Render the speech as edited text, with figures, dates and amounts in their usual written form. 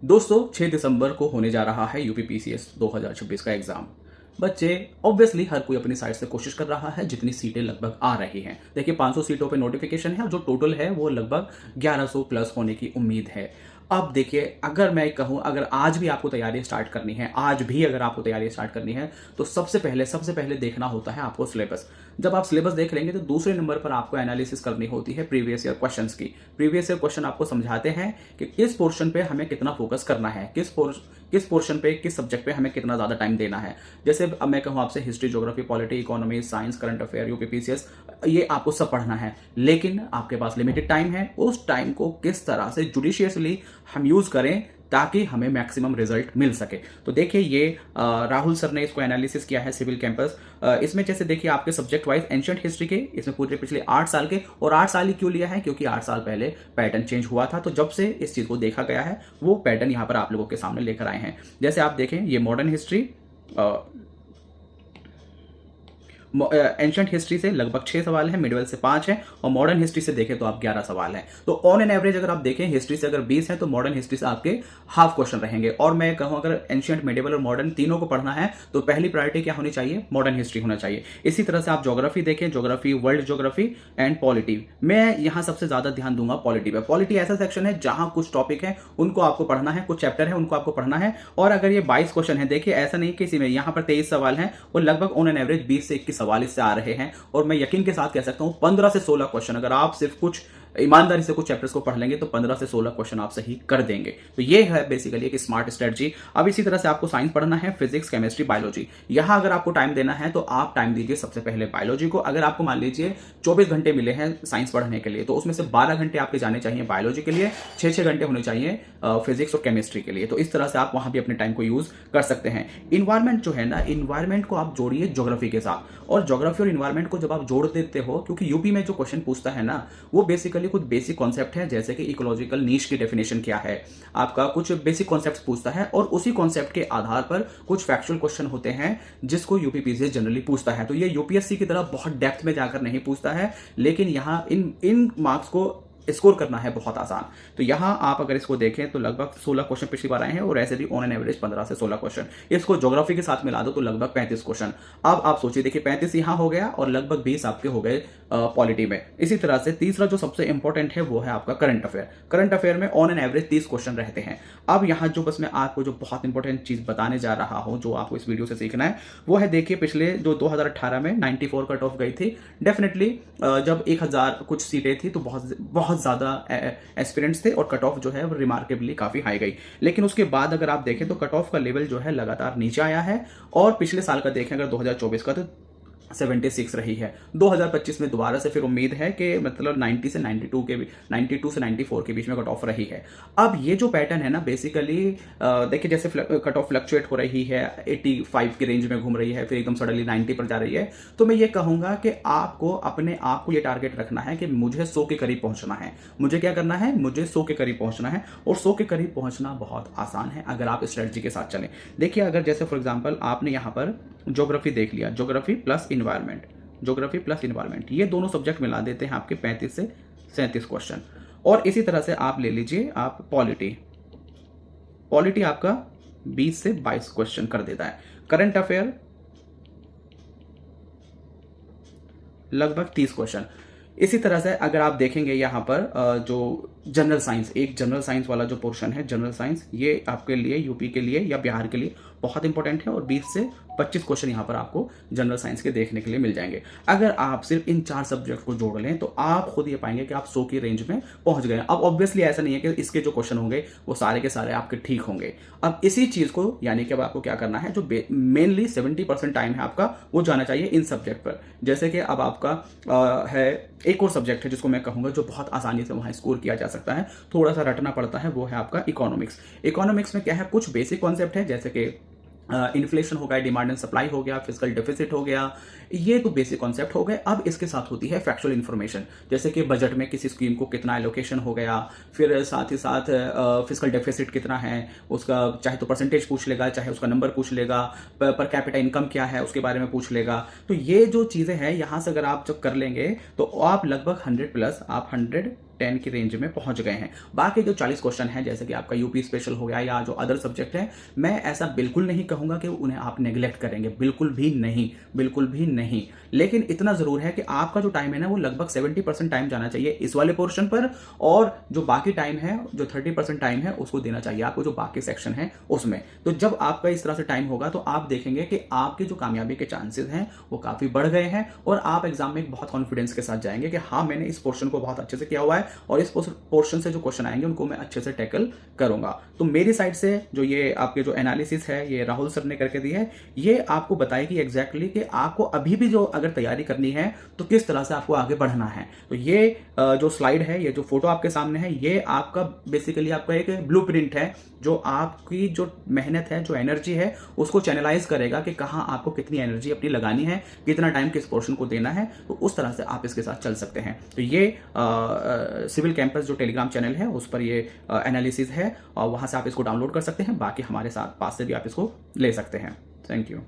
दोस्तों 6 दिसंबर को होने जा रहा है यूपीपीसीएस 2026 का एग्जाम। बच्चे ऑब्वियसली हर कोई अपनी साइड से कोशिश कर रहा है जितनी सीटें लगभग आ रही हैं। देखिए 500 सीटों पे नोटिफिकेशन है और जो टोटल है वो लगभग 1100 प्लस होने की उम्मीद है। अब देखिए अगर मैं कहूँ अगर आज भी आपको तैयारी स्टार्ट करनी है, आज भी अगर आपको तैयारी स्टार्ट करनी है तो सबसे पहले देखना होता है आपको सिलेबस। जब आप सिलेबस देख लेंगे तो दूसरे नंबर पर आपको एनालिसिस करनी होती है प्रीवियस ईयर क्वेश्चंस की। प्रीवियस ईयर क्वेश्चन आपको समझाते हैं कि किस पोर्शन पे हमें कितना फोकस करना है, किस पोर्शन पे किस सब्जेक्ट पे हमें कितना ज्यादा टाइम देना है। जैसे अब मैं कहूँ आपसे history, geography, polity, economy, science, current affair, UPPCS, ये आपको सब पढ़ना है, लेकिन आपके पास लिमिटेड टाइम है। उस टाइम को किस तरह से जुडिशियसली हम यूज करें ताकि हमें मैक्सिमम रिजल्ट मिल सके। तो देखिए ये राहुल सर ने इसको एनालिसिस किया है सिविल कैंपस। इसमें जैसे देखिए आपके सब्जेक्ट वाइज एंशिएंट हिस्ट्री के इसमें पूरे पिछले 8 साल के, और 8 साल ही क्यों लिया है क्योंकि 8 साल पहले पैटर्न चेंज हुआ था, तो जब से इस चीज को देखा गया है वो पैटर्न यहां पर आप लोगों के सामने लेकर आए हैं। जैसे आप देखें ये मॉडर्न हिस्ट्री, एंशिएंट हिस्ट्री से लगभग 6 सवाल है, मिडिवल से 5 है, और मॉडर्न हिस्ट्री से देखें तो आप 11 सवाल हैं। तो ऑन एन एवरेज अगर आप देखें हिस्ट्री से अगर 20 है तो मॉडर्न हिस्ट्री से आपके हाफ क्वेश्चन रहेंगे। और मैं कहूं अगर एंशिएंट, मिडिवल और मॉडर्न तीनों को पढ़ना है तो पहली प्रायोरिटी क्या होनी चाहिए, मॉडर्न हिस्ट्री होना चाहिए। इसी तरह से आप ज्योग्राफी देखें, geography, world geography and polity. मैं यहां सबसे ज्यादा ध्यान दूंगा पॉलिटी पे। पॉलिटी ऐसा सेक्शन है जहां कुछ टॉपिक है उनको आपको पढ़ना है, कुछ चैप्टर है उनको आपको पढ़ना है। और अगर ये 22 क्वेश्चन है, देखिए ऐसा नहीं कि इसमें यहां पर 23 सवाल हैं और लगभग ऑन एन एवरेज 20 से 21 सवाल इससे आ रहे हैं। और मैं यकीन के साथ कह सकता हूं 15 से 16 क्वेश्चन अगर आप सिर्फ कुछ ईमानदारी से कुछ चैप्टर्स को पढ़ लेंगे तो 15 से 16 क्वेश्चन आप सही कर देंगे। तो ये है बेसिकली एक स्मार्ट स्ट्रेटजी। अब इसी तरह से आपको साइंस पढ़ना है, फिजिक्स, केमिस्ट्री, बायोलॉजी। यहां अगर आपको टाइम देना है तो आप टाइम दीजिए सबसे पहले बायोलॉजी को। अगर आपको मान लीजिए 24 घंटे मिले हैं साइंस पढ़ने के लिए तो उसमें से 12 घंटे आपके जाने चाहिए बायोलॉजी के लिए, 6 घंटे होने चाहिए फिजिक्स और केमिस्ट्री के लिए। तो इस तरह से आप वहां भी अपने टाइम को यूज कर सकते हैं। इन्वायरमेंट जो है ना, इन्वायरमेंट को आप जोड़िए ज्योग्राफी के साथ। और ज्योग्राफी और इन्वायरमेंट को जब आप जोड़ देते हो, क्योंकि यूपी में जो क्वेश्चन पूछता है ना वो बेसिकली कुछ बेसिक कॉन्सेप्ट है, जैसे कि इकोलॉजिकल नीश की डेफिनेशन क्या है, आपका कुछ बेसिक कॉन्सेप्ट पूछता है और उसी कॉन्सेप्ट के आधार पर कुछ फैक्चुअल क्वेश्चन होते हैं जिसको यूपीपीसीएस जनरली पूछता है। तो ये यूपीएससी की तरह बहुत डेप्थ में जाकर नहीं पूछता है, लेकिन यहां इन मार्क्स को स्कोर करना है बहुत आसान। तो यहां आप अगर इसको देखें तो लगभग 16 क्वेश्चन पिछली बार आए हैं और ऐसे भी ऑन एन एवरेज 15 से 16 क्वेश्चन। इसको ज्योग्राफी के साथ मिला दो तो लगभग 35 क्वेश्चन। अब आप सोचिए, देखिए 35 यहां हो गया और लगभग 20 आपके हो गए पॉलिटी में। इसी तरह से तीसरा जो सबसे इंपॉर्टेंट है वो है आपका करंट अफेयर। करंट अफेयर में ऑन एन एवरेज 30 क्वेश्चन रहते हैं। अब यहां जो बस मैं आपको जो बहुत इंपॉर्टेंट चीज बताने जा रहा हूं जो आपको इस वीडियो से सीखना है वो है, देखिए पिछले जो 2018 में 94 कट ऑफ गई थी। डेफिनेटली जब 1000 कुछ सीटें थी तो बहुत ज्यादा एस्पिरेंट्स थे और कट ऑफ जो है वो रिमार्केबली काफी हाई गई। लेकिन उसके बाद अगर आप देखें तो कट ऑफ का लेवल जो है लगातार नीचे आया है। और पिछले साल का देखें अगर 2024 का तो 76 रही है। 2025 में दोबारा से फिर उम्मीद है कि मतलब 90 से 92 के 92 से 94 के बीच में कट ऑफ रही है। अब ये जो पैटर्न है ना बेसिकली देखिए जैसे कट ऑफ फ्लक्चुएट हो रही है, 85 की रेंज में घूम रही है, फिर एकदम सडनली 90 पर जा रही है। तो मैं ये कहूंगा कि आपको अपने आप को ये टारगेट रखना है कि मुझे 100 के करीब पहुंचना है। मुझे क्या करना है, मुझे 100 के करीब पहुंचना है। और 100 के करीब पहुंचना बहुत आसान है अगर आप स्ट्रेटजी के साथ चलें। देखिए अगर जैसे फॉर एग्जाम्पल आपने यहां पर ज्योग्राफी देख लिया, geography plus environment, geography plus environment, ये दोनों सब्जेक्ट मिला देते हैं आपके 35 से 37 क्वेश्चन। और इसी तरह से आप ले लीजिए आप पॉलिटी, पॉलिटी आपका 20 से 22 क्वेश्चन कर देता है। करंट अफेयर लगभग 30 क्वेश्चन। इसी तरह से अगर आप देखेंगे यहां पर जो जनरल साइंस, एक जनरल साइंस वाला जो पोर्शन है जनरल साइंस, ये आपके लिए यूपी के लिए या बिहार के लिए बहुत इंपॉर्टेंट है और 20 से 25 क्वेश्चन यहां पर आपको जनरल साइंस के देखने के लिए मिल जाएंगे। अगर आप सिर्फ इन 4 सब्जेक्ट को जोड़ लें तो आप खुद ये पाएंगे कि आप 100 की रेंज में पहुंच गए। अब ऑब्वियसली ऐसा नहीं है कि इसके जो क्वेश्चन होंगे वो सारे के सारे आपके ठीक होंगे। अब इसी चीज को यानी कि अब आपको क्या करना है, जो मेनली 70% टाइम है आपका वो जाना चाहिए इन सब्जेक्ट पर। जैसे कि अब आपका है एक और सब्जेक्ट है जिसको मैं कहूंगा जो बहुत आसानी से वहां स्कोर किया जा सकता है, थोड़ा सा रटना पड़ता है, वो है आपका इकोनॉमिक्स। इकोनॉमिक्स में क्या है, कुछ बेसिक कॉन्सेप्ट है जैसे कि इन्फ्लेशन हो गया, डिमांड एंड सप्लाई हो गया, फिजिकल डेफिसिट हो गया, ये तो बेसिक कॉन्सेप्ट हो गए। अब इसके साथ होती है फैक्चुअल इन्फॉर्मेशन, जैसे कि बजट में किसी स्कीम को कितना एलोकेशन हो गया, फिर साथ ही साथ फिजिकल डेफिसिट कितना है उसका, चाहे तो परसेंटेज पूछ लेगा, चाहे उसका नंबर पूछ लेगा, पर कैपिटा इनकम क्या है उसके बारे में पूछ लेगा। तो ये जो चीजें हैं यहां से अगर आप जब कर लेंगे तो आप लगभग 100 प्लस, आप 100 10 की रेंज में पहुंच गए हैं। बाकी जो 40 क्वेश्चन हैं, जैसे कि आपका यूपी स्पेशल हो गया या जो अदर सब्जेक्ट है, मैं ऐसा बिल्कुल नहीं कहूंगा कि उन्हें आप नेग्लेक्ट करेंगे, बिल्कुल भी नहीं, बिल्कुल भी नहीं। लेकिन इतना जरूर है कि आपका जो टाइम है ना, वो लगभग 70% टाइम जाना चाहिए इस वाले पोर्शन पर, और जो बाकी टाइम है, जो 30% टाइम है, उसको देना चाहिए आपको जो बाकी सेक्शन है उसमें। तो जब आपका इस तरह से टाइम होगा तो आप देखेंगे कि आपकी जो कामयाबी के चांसेस हैं वो काफी बढ़ गए हैं, और आप एग्जाम में बहुत कॉन्फिडेंस के साथ जाएंगे कि हाँ, मैंने इस पोर्शन को बहुत अच्छे से किया हुआ है और इस पोर्शन से जो क्वेश्चन आएंगे उनको मैं अच्छे से टैकल करूंगा। तो मेरी साइड से जो ये आपके जो एनालिसिस है, ये राहुल सर ने करके दी है, ये आपको बताएगी एग्जैक्टली कि आपको अभी भी जो अगर तैयारी करनी है तो किस तरह से आपको आगे बढ़ना है। तो ये जो स्लाइड है, ये जो फोटो आपके सामने है, ये आपका बेसिकली आपका एक ब्लूप्रिंट है जो आपकी जो मेहनत है, जो एनर्जी है, उसको चैनलाइज करेगा कि कहाँ आपको कितनी एनर्जी अपनी लगानी है, कितना टाइम किस पोर्शन को देना है। तो उस तरह से आप इसके साथ चल सकते हैं। तो ये सिविल कैंपस जो टेलीग्राम चैनल है उस पर ये एनालिसिस है, और वहां से आप इसको डाउनलोड कर सकते हैं। बाकी हमारे साथ पास से भी आप इसको ले सकते हैं। Thank you.